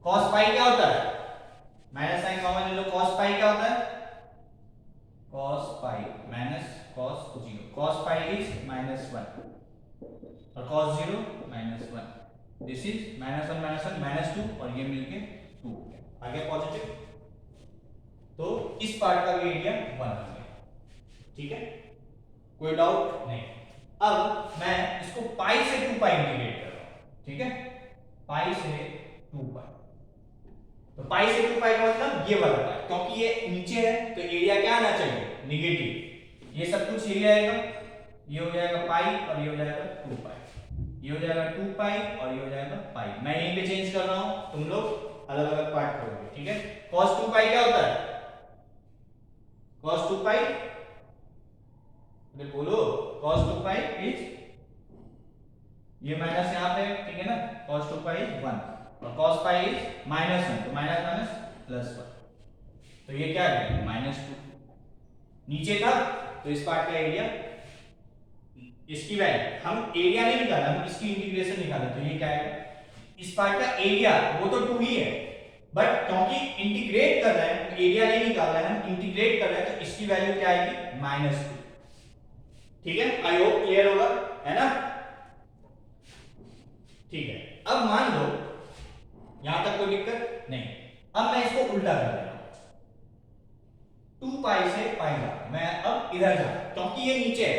cos पाई क्या होता है? माइनस साइन कॉमन ले लो, cos पाई क्या होता है, cos pi minus cos 0, cos pi is -1 और cos 0 -1, दिस इज -1 -2 और ये मिलके 2 आ गया पॉजिटिव। तो इस पार्ट का भी एरिया 1 आ गया, ठीक है, कोई डाउट नहीं। अब मैं इसको पाई से 2 पाई इंटीग्रेट कर रहा हूं, ठीक है, पाई से 2 पाई, तो पाई से 2 पाई का मतलब ये वाला पाई, क्योंकि ये नीचे है तो एरिया क्या आना चाहिए, नेगेटिव, ये सब कुछ यही आएगा, ये हो जाएगा पाई और ये हो जाएगा 2 पाई, ये हो जाएगा 2 पाई और ये हो जाएगा पाई। मैं यहीं पे चेंज कर रहा हूं, तुम लोग अलग अलग पार्ट करोगे, ठीक है। cos 2 पाई क्या होता है, cos 2 पाई, अरे बोलो, cos 2 पाई इज, ये माइनस यहाँ पे, ठीक है ना, cos 2 पाई इज 1 और cos पाई इज -1, तो माइनस माइनस +1, तो ये क्या आ गया -2, नीचे था तो इस पार्ट का एरिया, इसकी वैल्यू हम एरिया नहीं निकाला, हम इसकी इंटीग्रेशन निकाला, तो ये क्या है, इस पार्ट का एरिया वो तो 2 ही है, बट क्योंकि इंटीग्रेट कर रहे हैं, एरिया नहीं निकाल रहे हैं, हम इंटीग्रेट कर रहे हैं, तो इसकी वैल्यू क्या आएगी -2, ठीक है। आई होप क्लियर होगा, है ना, ठीक है। अब मान लो यहां तक कोई दिक्कत नहीं, अब मैं इसको उल्टा कर रहा हूं, 2 पाई से पाई जा, मैं अब इधर जा, क्योंकि ये नीचे है,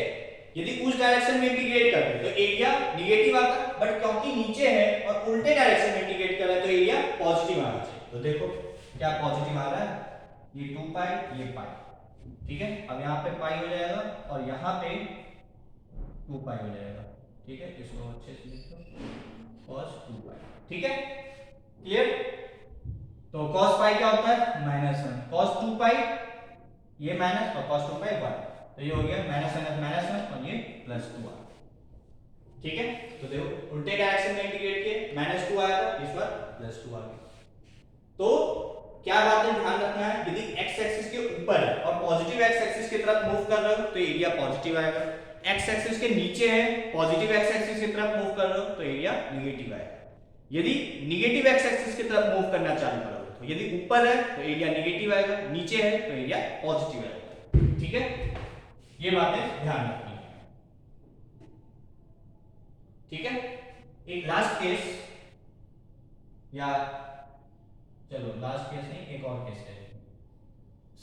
यदि उस डायरेक्शन में इंटीग्रेट करते तो एरिया नेगेटिव आता, बट क्योंकि नीचे है और उल्टे डायरेक्शन में इंटीग्रेट कर रहे हैं तो एरिया पॉजिटिव आना चाहिए, तो देखो क्या पॉजिटिव आ रहा है, ये 2 पाई ये पाई, ठीक है। अब यहाँ पे पाई हो जाएगा और यहाँ पे 2 पाई हो जाएगा, ठीक है, इसको अच्छे से लिख दो, cos 2 पाई, ठीक है, क्लियर। तो cos पाई क्या होता है -1, cos 2 पाई ये माइनस और cos 2 पाई 1, तो ये हो गया -1 और ये +2 आ, ठीक है। तो देखो उल्टे डायरेक्शन में इंटीग्रेट किए, -2 आया था, इस बार +2 आ गया। तो क्या बात है ध्यान रखना है, यदि x एक्सिस के ऊपर है और पॉजिटिव x एक्सिस की तरफ मूव कर रहे हो तो एरिया पॉजिटिव आएगा, x एक्सिस के नीचे है पॉजिटिव x एक्सिस की तरफ मूव कर रहे हो तो एरिया नेगेटिव आएगा। यदि नेगेटिव x एक्सिस की तरफ मूव करना चालू करोगे तो यदि ऊपर है तो एरिया नेगेटिव आएगा, नीचे है तो एरिया पॉजिटिव आएगा, ठीक है, ये बातें ध्यान रखनी है, ठीक है। एक लास्ट केस, या चलो लास्ट केस नहीं, एक और केस है,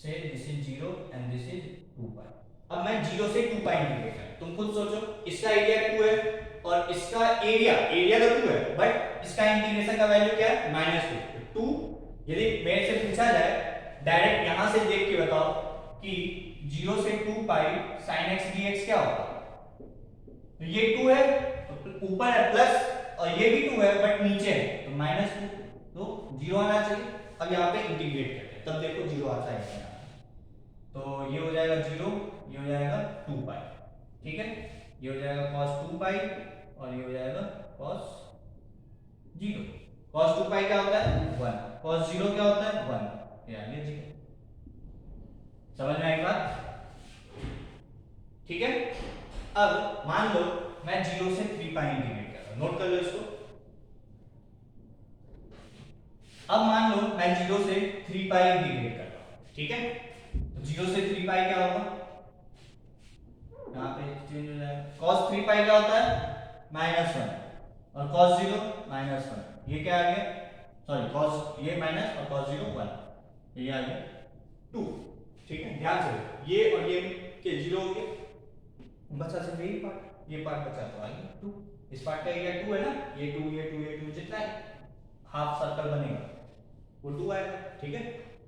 से this is 0 and this is 2 पाई। अब मैं 0 से 2 पाई इंटीग्रेट कर, तुम खुद सोचो, इसका एरिया 2 है और इसका एरिया तो 2 है, बट इसका इंटीग्रेशन का वैल्यू क्या है -2, 2 यदि मेरे से पूछा जाए डायरेक्ट यहां से देख के बताओ कि 0 से 2 पाई sin x dx क्या होगा, तो ये 2 है तो ऊपर है प्लस और ये भी 2 है बट नीचे है तो -2, तो 0 आना चाहिए। अब यहाँ पे इंटीग्रेट करते हैं तब देखो 0 आता है यहाँ, तो ये हो जाएगा 0, ये हो जाएगा 2 पाई, ठीक है, ये हो जाएगा cos 2 पाई और ये हो जाएगा cos 0। cos 2 पाई क्या होता है 1, cos 0 क्या होता है 1, ये आ गया 0। समझ में आई बात, ठीक है। अब मान लो मैं 0 से 3 पाई इंटीग्रेट कर रहा हूं, नोट कर लो इसको। अब मान लो मैं 0 से 3 पाई इंटीग्रेट कर रहा हूं, ठीक है, तो 0 से 3 पाई क्या होगा, यहाँ पे चेंज हो जाएगा, cos 3 पाई क्या होता है -1 और cos 0 -1, ये क्या आ गया, सॉरी cos ये माइनस और cos 0 1, ये आ गया 2, ठीक है। ध्यान से ये और ये के 0 हो गए, बचा सिर्फ यही पार्ट, ये पार्ट बचा तो आ गया 2, इस पार्ट का एरिया 2 है ना, ये 2 ये 2 ये 2 जितना है हाफ सर्कल बनेगा वो 2 आएगा, ठीक है।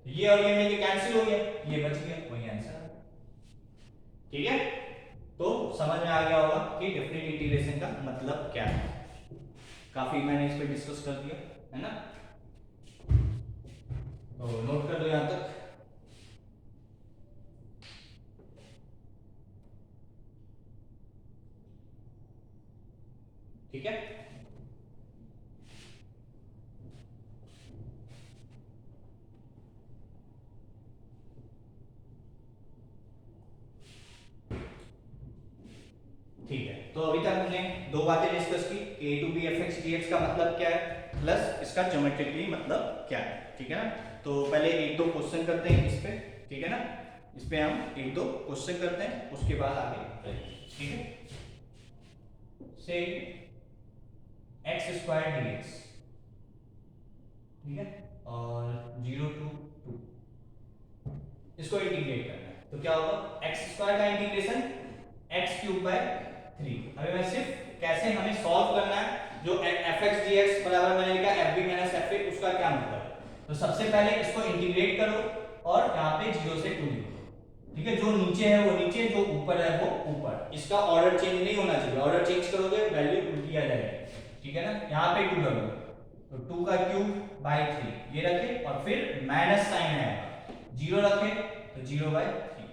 ये और ये मिलके कैंसिल हो गया, ये बच गया, वही आंसर है, ठीक है। तो समझ में आ गया होगा कि डेफिनेट इंटीग्रेशन का मतलब क्या है, काफी मैंने इस पे डिस्कस कर दिया है ना, तो नोट कर लो यहां तक, ठीक है। ठीक है, तो अभी तक हमने दो बातें डिस्कस की, a to b f x d x का मतलब क्या है प्लस इसका ज्योमेट्रिकली मतलब क्या है, ठीक है ना। तो पहले एक दो क्वेश्चन करते हैं इस पे, ठीक है ना, इस पे हम एक दो क्वेश्चन करते हैं, उसके बाद आगे बढ़ेंगे, ठीक है। से एक्स स्क्वायर डी एक्स, ठीक है, और 0 टू 2 इसको इंटीग्रेट करना है, तो क्या होगा, एक्स स्क्वायर का इंटीग्रेशन एक्स क्यूब बाय 3। अभी मैं सिर्फ कैसे हमें सॉल्व करना है, जो एफ एक्स डी एक्स बराबर मैंने लिखा f b minus f a, उसका क्या मतलब है। तो सबसे पहले इसको इंटीग्रेट करो और यहाँ पे 0 से 2 लिखो, ठीक है, जो नीचे है वो नीचे, जो ऊपर है वो ऊपर, इसका ऑर्डर चेंज नहीं होना चाहिए, ऑर्डर चेंज करोगे वैल्यू उल्टी आ जाएगी, ठीक है ना। यहाँ पे 2 रखो, तो 2 का क्यूब बाय 3 ये रखे, और फिर माइनस साइन आएगा, 0 रखे तो 0 बाय 3,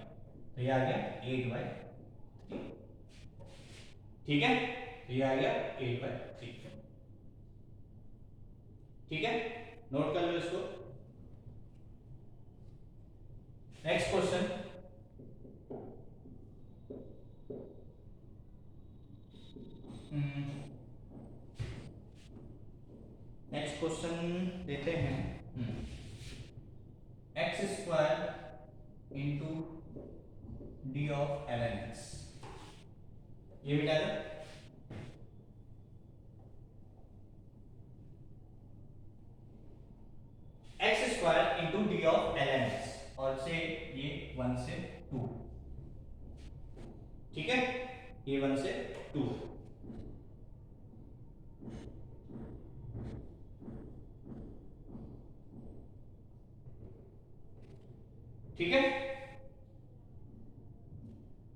तो ये आ गया 8 बाय 3, ठीक है, तो ये आ गया 8 बाय 3, ठीक है, नोट कर लो इसको। नेक्स्ट क्वेश्चन, नेक्स्ट क्वेश्चन देते हैं, x square into d of l n x, ये भी डालो, x square into d of l n x, और से ये 1 से 2, ठीक है, ये 1 से 2, ठीक है।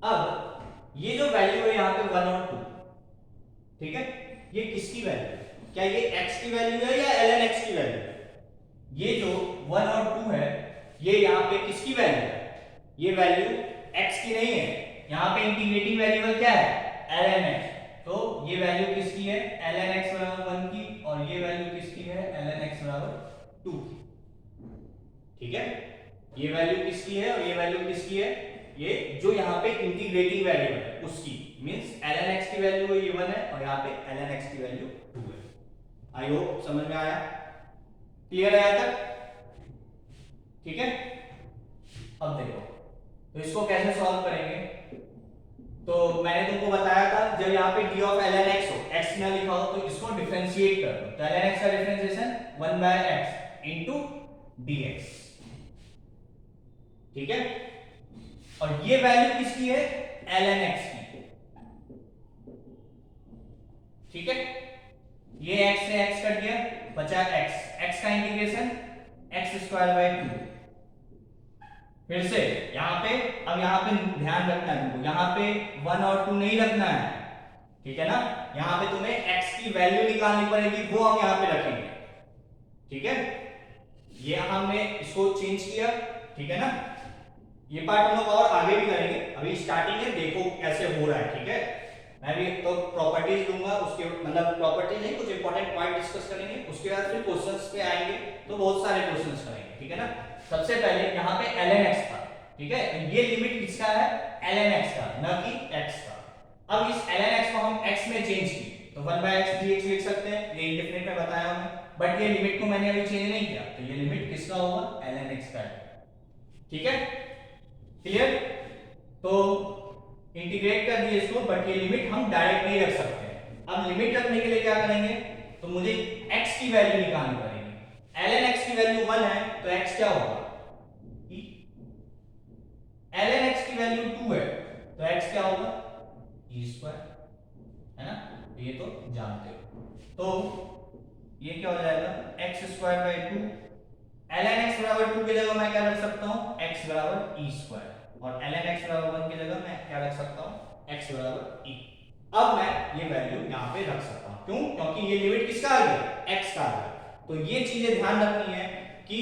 अब ये जो वैल्यू है यहाँ पे 1 और 2, ठीक है, ये किसकी वैल्यू है, क्या ये x की वैल्यू है या ln x की वैल्यू है। ये जो 1 और 2 है ये यहाँ पे किसकी वैल्यू है, ये वैल्यू x की नहीं है, यहाँ पे इंटीग्रेटिंग वेरिएबल क्या है ln x, तो ये वैल्यू किसकी है ln x बराबर 1 की, और ये वैल्यू किसकी है ln x बराबर 2 की, ठीक है, ये वैल्यू किसकी है और ये वैल्यू किसकी है, ये जो यहाँ पे इंटीग्रेटिंग वेरिएबल है उसकी, मींस ln x की वैल्यू ये 1 है और यहाँ पे ln x की वैल्यू 2 है। आई होप समझ में आया, क्लियर है यहाँ तक, ठीक है। अब देखो तो इसको कैसे सॉल्व करेंगे, तो मैंने तुमको बताया था जब यहाँ पे d ऑफ ln x हो, x ना लिखा हो, तो इसको डिफरेंशिएट कर दो, तो ln x का differentiation 1 by x into dx, ठीक है, और ये वैल्यू किसकी है ln x की, ठीक है, ये x से x कट गया, बचा x का इंटीग्रेशन x स्क्वायर बाय 2, फिर से यहाँ पे, अब यहाँ पे ध्यान रखना है तुमको, यहाँ पे 1 और 2 नहीं रखना है, ठीक है ना, यहाँ पे तुम्हें x की वैल्यू निकालनी पड़ेगी, वो हम यहाँ पे रखेंगे, ठीक है, ये हमने इसको चेंज किया, ठीक है ना। ये पार्ट हम लोग और आगे भी करेंगे, अभी स्टार्टिंग है, देखो कैसे हो रहा है, ठीक है। मैं भी तो प्रॉपर्टीज दूंगा, उसके मतलब प्रॉपर्टीज नहीं, कुछ इंपॉर्टेंट पॉइंट डिस्कस करेंगे, उसके बाद फिर क्वेश्चंस पे आएंगे, तो बहुत सारे क्वेश्चंस करेंगे, ठीक है ना। सबसे पहले यहाँ पे ln x था, ठीक है, तो ये लिमिट किसका है ln x का, न कि x का। अब इस ln x को हम x में चेंज किए, तो 1 बाय x dx लिख सकते हैं, ये इंडेफिनिट में बताया हमने, बट ये लिमिट को मैंने अभी चेंज नहीं किया, तो ये लिमिट किसका होगा ln x का है, ठीक है, क्लियर। तो इंटीग्रेट कर दिए इसको, बट ये लिमिट हम डायरेक्ट नहीं रख सकते हैं। अब लिमिट रखने के लिए क्या करेंगे, तो मुझे x की वैल्यू निकालनी पड़ेगी, ln x की वैल्यू 1 है तो x क्या होगा e, ln x की वैल्यू 2 है तो x क्या होगा e स्क्वायर, है ना, तो ये तो जानते हो, तो ये क्या हो जाएगा x square by 2, ln x बराबर 2 की जगह मैं क्या रख सकता हूं x बराबर e स्क्वायर, और ln x बराबर 1 की जगह मैं क्या रख सकता हूं x बराबर e। अब मैं ये वैल्यू यहां पे रख सकता हूं, क्यों, क्योंकि ये लिमिट किसका आ गया x का आ गया। तो ये चीजें ध्यान रखनी है कि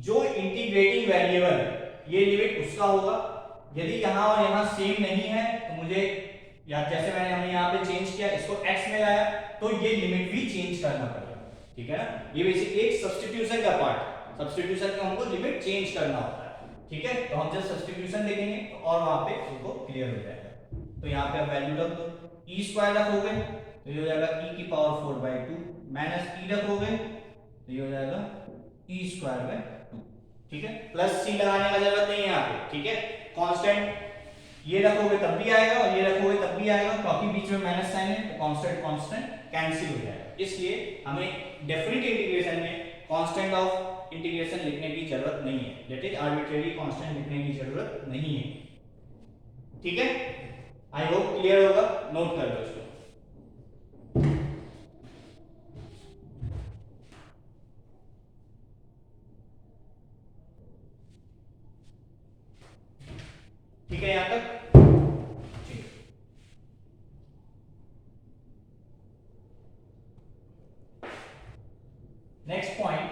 जो इंटीग्रेटिंग वेरिएबल ये लिमिट उसका होगा, यदि यहां और यहां सेम नहीं है तो मुझे, या जैसे हमने यहाँ पे चेंज किया, इसको x में लाया, तो ये लिमिट भी चेंज करना पड़ेगा, ठीक है ना। ये बेसिकली एक सब्स्टिट्यूशन का पार्ट, सब्स्टिट्यूशन में हमको लिमिट चेंज करना होता है, ठीक है। तो हम जब सब्स्टिट्यूशन देखेंगे तो और वहां पे उनको क्लियर हो जाएगा। तो यहाँ पे आप वैल्यू रख दो, ई स्क्वायर रखोगे तो ये हो जाएगा ई की पावर 4/2 माइनस ई रखोगे तो ये हो जाएगा ई स्क्वायर बाय 2। ठीक है, प्लस सी लगाने का जरूरत नहीं है यहाँ पे। ठीक है, कांस्टेंट ये रखोगे तब भी आएगा और ये रखोगे तब भी आएगा, क्योंकि बीच में माइनस साइन है तो कांस्टेंट कांस्टेंट कैंसिल हो जाएगा। इसलिए हमें डेफिनेट इंटीग्रेशन में कांस्टेंट ऑफ इंटीग्रेशन लिखने की जरूरत नहीं है, दैट इज आर्बिट्रेरी कांस्टेंट लिखने की जरूरत नहीं है। ठीक है, आई होप क्लियर होगा, नोट कर लो इसको। ठीक है यहां तक? Next point,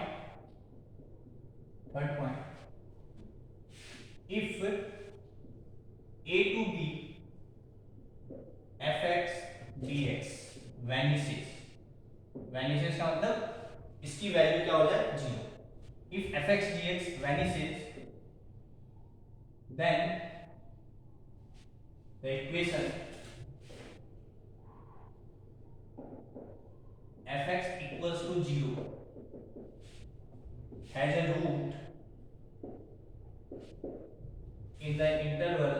third point, if a to b fx dx vanishes, vanishes का मतलब इसकी वैल्यू क्या हो जाए, 0। if fx dx vanishes then the equation fx equals to 0 has a root in the interval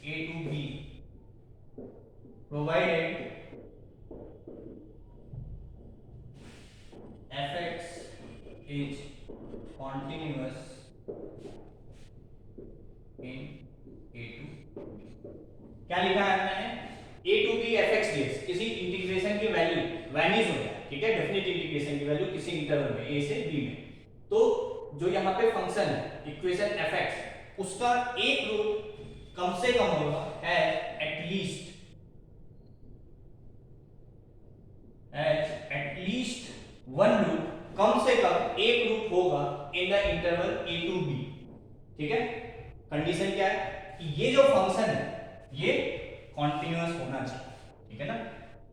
a to b provided fx is continuous in a to b। क्या लिखा है मैंने, a to b fx dx किसी integration की value vanish हो जाए, ठीक है, डेफिनेट इंटीग्रेशन की वैल्यू किसी इंटरवल में a से b में, तो जो यहाँ पे फंक्शन है इक्वेशन fx उसका एक रूट कम से कम होगा एटलीस्ट वन रूट, कम से कम एक रूट होगा in the interval a to b। ठीक है, कंडीशन क्या है कि ये जो फंक्शन है ये कॉन्टिन्यूअस होना चाहिए। ठीक है ना,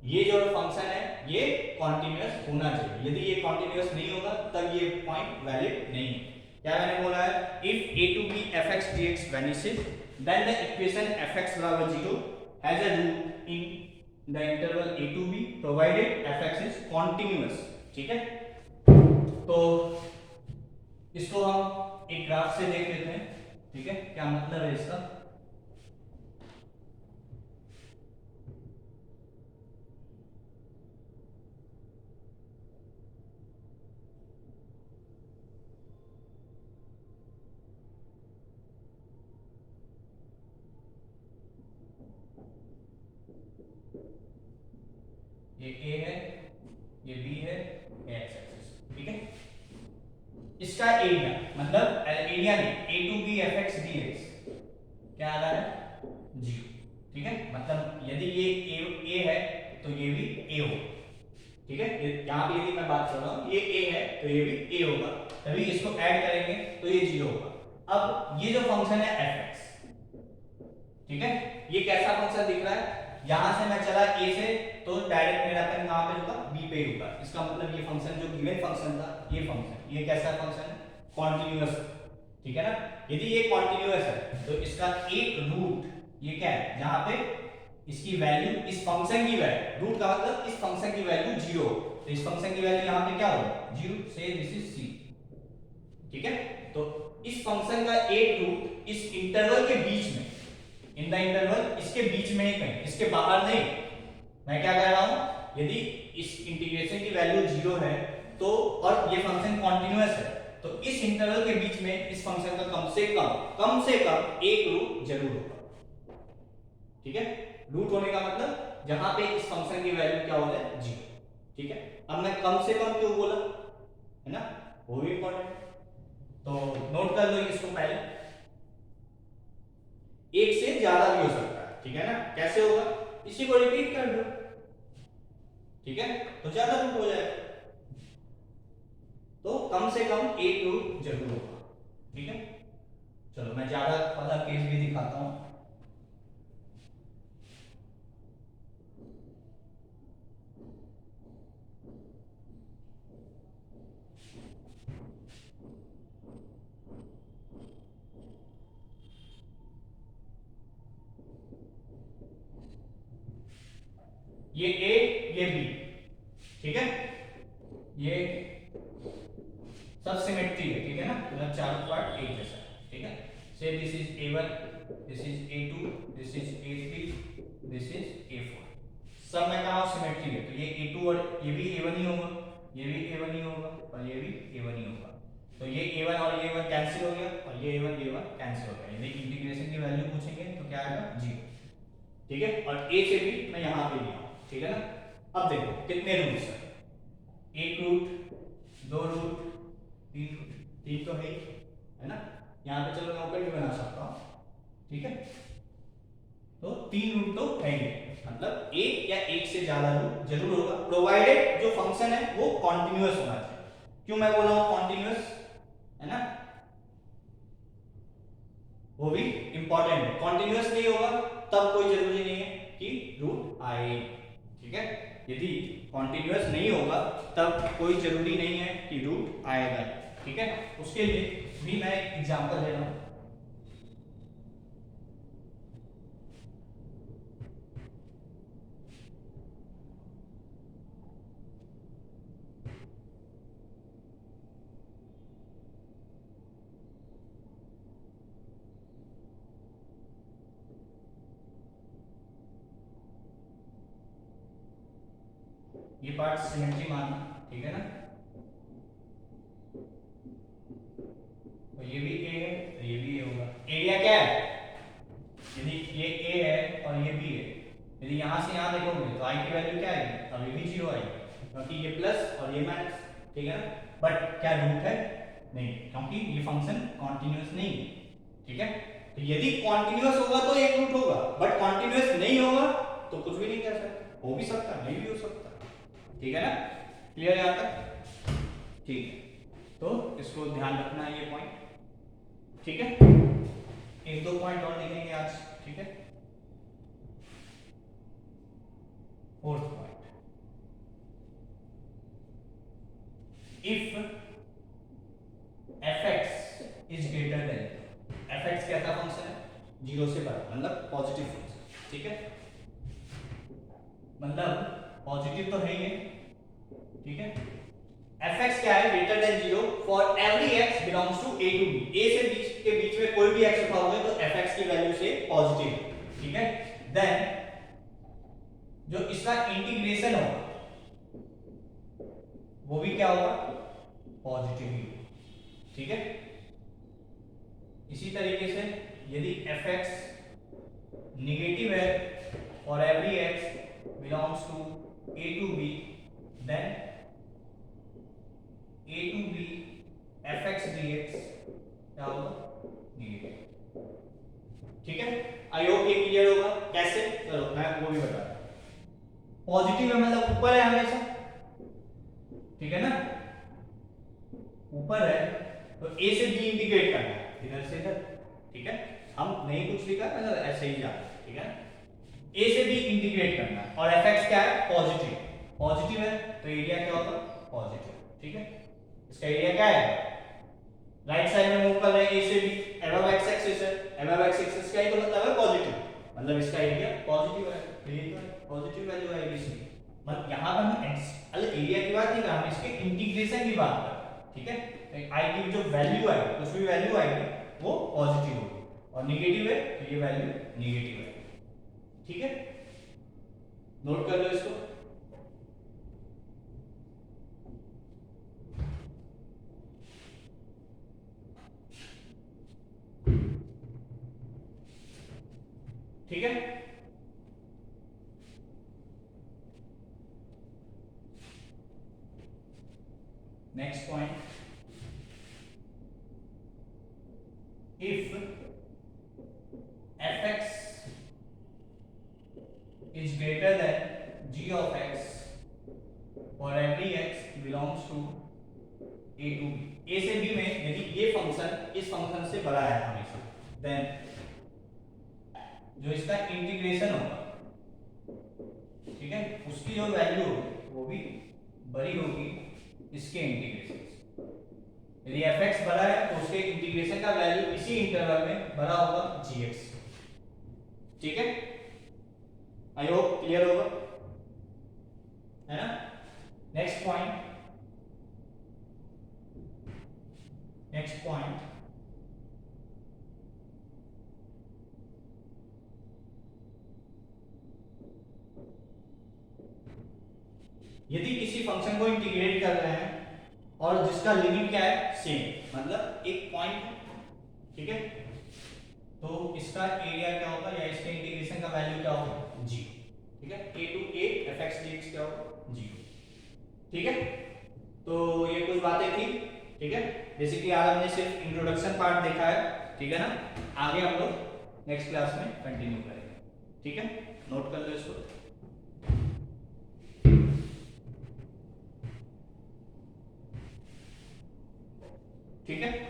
ये जो फंक्शन है ये कॉन्टिन्यूअस होना चाहिए, यदि ये कॉन्टिन्यूअस नहीं होगा तब ये पॉइंट वैलिड नहीं है। क्या मैंने बोला है, if a to b fx dx vanishes then the equation fx बराबर 0 has a root in the interval a to b provided fx is continuous। ठीक है, तो इसको हम एक ग्राफ से देख लेते हैं। ठीक है, क्या मतलब है इसका, ये a है, ये b है, ये x एक्सिस। ठीक है, इसका एरिया मतलब एरिया नहीं, a to b fx dx क्या आ रहा है, 0। ठीक है, मतलब यदि ये a है तो ये भी a होगा। ठीक है, यहाँ पे यदि मैं बात कर रहा हूँ ये a है तो ये भी a होगा, तभी इसको ऐड करेंगे तो ये 0 होगा। अब ये जो फंक्शन है fx, ठीक है, ये कैसा फंक्शन दिख रहा है, यहां से मैं चला a से तो डायरेक्ट मेरा पेन कहां पे रुका, b पे रुका। इसका मतलब ये फंक्शन जो गिवन फंक्शन था, ये फंक्शन ये कैसा फंक्शन है, कॉन्टिन्यूअस। ठीक है ना, यदि ये कॉन्टिन्यूअस है तो इसका एक रूट ये क्या है, जहां पे इसकी वैल्यू इस फंक्शन की वैल्यू, रूट का मतलब इस फंक्शन की वैल्यू 0, तो इस फंक्शन की वैल्यू यहां पे क्या होगा, 0 से दिस इज c। ठीक है, तो इस फंक्शन का एक रूट इस इंटरवल के बीच में, इन द इंटरवल इसके बीच में ही कहीं, इसके बाहर नहीं। मैं क्या कह रहा हूं, यदि इस इंटीग्रेशन की वैल्यू 0 है तो और ये फंक्शन कॉन्टिन्यूअस है तो इस इंटरवल के बीच में इस फंक्शन का कम से कम एक रूट जरूर होगा। ठीक है, रूट होने का मतलब जहां पे इस फंक्शन की वैल्यू क्या हो जाए, 0। ठीक है, अब मैं कम से कम क्यों बोला है ना, वो भी इंपॉर्टेंट, तो नोट कर लो इसको पहले, एक से ज्यादा भी हो सकता है। ठीक है ना, कैसे होगा, इसी को रिपीट कर दो। ठीक है, तो ज्यादा रूट हो जाएगा, तो कम से कम एक रूट जरूर होगा। ठीक है, चलो मैं ज्यादा वाला केस भी दिखाता हूं। ये ए ये बी, ठीक है, ये सब सिमेट्री है, ठीक है ना, मतलब चारों पार्ट एक जैसा है, ठीक है। से this is A1, this is A2, this is A3, this is A4, सब में कहा सिमेट्री है, तो ये A2 और ये भी A1 ही होगा, ये भी A1 ही होगा और ये भी A1 ही होगा, तो ये A1 और ये A1 कैंसिल हो गया और ये A1 कैंसिल हो गया, यदि इंटीग्रेशन की वैल्यू पूछेंगे तो क्या आएगा 0, ठीक है। और A से B मैं यहाँ पे लिया, ठीक है ना। अब देखो कितने रूट्स हैं, एक रूट, दो रूट, तीन रूट, तीन तो है ना, यहाँ पे चलो मैं ऊपर भी बना सकता हूँ, ठीक है, तो तीन रूट तो है ही, मतलब एक या एक से ज्यादा रूट जरूर होगा, प्रोवाइडेड जो फंक्शन है वो कॉन्टिन्यूअस होना चाहिए। क्यों मैं बोल रहा हूँ कॉन्टिन्यूअस, है ना, वो भी इंपॉर्टेंट है। कॉन्टिन्यूअस नहीं होगा तब कोई जरूरी नहीं है कि रूट आए, ठीक है, यदि कॉन्टिन्यूअस नहीं होगा तब कोई जरूरी नहीं है कि रूट आएगा, ठीक है। उसके लिए भी मैं एक एग्जांपल दे रहा हूं, ये पार्ट सिमेट्री मानना, ठीक है ना, तो ये भी ए है तो ये भी ए होगा। एरिया क्या है, यदि ये ए है और ये बी है, यदि यहां से यहां देखोगे तो आई की वैल्यू क्या आएगी, अब ये भी 0 आएगी, क्योंकि ये प्लस और ये माइनस, ठीक है ना। बट क्या रूट है, नहीं, क्योंकि ये फंक्शन कॉन्टिन्यूअस नहीं है, ठीक है। तो यदि कॉन्टिन्यूअस होगा तो एक रूट होगा, बट कॉन्टिन्यूअस नहीं होगा तो कुछ भी नहीं कह सकते, हो भी सकता नहीं भी हो सकता, ठीक है ना, क्लियर यहां तक, ठीक है। तो इसको ध्यान रखना है ये पॉइंट, ठीक है। एक दो पॉइंट और देखेंगे आज, ठीक है। Fourth point, if fx is greater than, fx कैसा फंक्शन है, 0 से बड़ा, मतलब पॉजिटिव फंक्शन, ठीक है, मतलब पॉजिटिव तो है ही है, ठीक है। fx क्या है, greater than 0 for every x belongs to a to b, a से बीच के बीच में कोई भी x उठाओगे तो fx की वैल्यू से पॉजिटिव, ठीक है। देन जो इसका इंटीग्रेशन होगा वो भी क्या होगा, पॉजिटिव ही, ठीक है। इसी तरीके से यदि fx नेगेटिव है और every x belongs to a to b, then a to b fx dx क्या होगा, नेगेटिव, ठीक है। आई होप ये क्लियर होगा, कैसे, चलो मैं वो भी बता रहा हूं। पॉजिटिव है मतलब ऊपर है हमेशा, ठीक है ना, ऊपर है तो a से b इंटीग्रेट करना है इधर से इधर, ठीक है, हम नहीं कुछ लिखा मतलब ऐसे ही जाना, ठीक है, a से b इंटीग्रेट करना है और fx क्या है, पॉजिटिव, पॉजिटिव है तो एरिया क्या होगा, पॉजिटिव, ठीक है। इसका एरिया क्या है, राइट साइड में मूव कर रहे हैं a से b, above x axis है, above x axis का ही तो मतलब है पॉजिटिव, मतलब इसका एरिया पॉजिटिव है, तो ये तो पॉजिटिव वैल्यू आएगी इसकी, मतलब यहां पर हम एरिया की बात नहीं कर रहे, हम इसके इंटीग्रेशन की बात कर रहे हैं, ठीक है। आई की जो वैल्यू आएगी, कुछ भी वैल्यू आएगी वो पॉजिटिव होगी, और नेगेटिव है तो ये वैल्यू नेगेटिव है, ठीक है, नोट कर लो इसको। ठीक है, next point, if fx is greater than g of x for every x belongs to a to b, a से b में यदि ये फंक्शन इस फंक्शन से बड़ा है हमेशा, देन जो इसका इंटीग्रेशन होगा, ठीक है, उसकी जो वैल्यू होगी वो भी बड़ी होगी इसके इंटीग्रेशन से। यदि fx बड़ा है तो उसके इंटीग्रेशन का वैल्यू इसी इंटरवल में बड़ा होगा gx, ठीक है। आई होप क्लियर होगा, नेक्स्ट पॉइंट यदि किसी फंक्शन को इंटीग्रेट कर रहे हैं और जिसका लिमिट क्या है सेम, मतलब एक पॉइंट है, ठीक है, तो इसका एरिया क्या होगा या इसके इंटीग्रेशन का वैल्यू क्या होगा जी, ठीक है, a to a fx dx क्या होगा जी, ठीक है। तो ये कुछ बातें थी, ठीक है, बेसिकली आज हमने सिर्फ इंट्रोडक्शन पार्ट देखा है, ठीक है ना, आगे हम लोग नेक्स्ट क्लास में कंटिन्यू करेंगे, ठीक है, नोट कर लो इसको, ठीक है।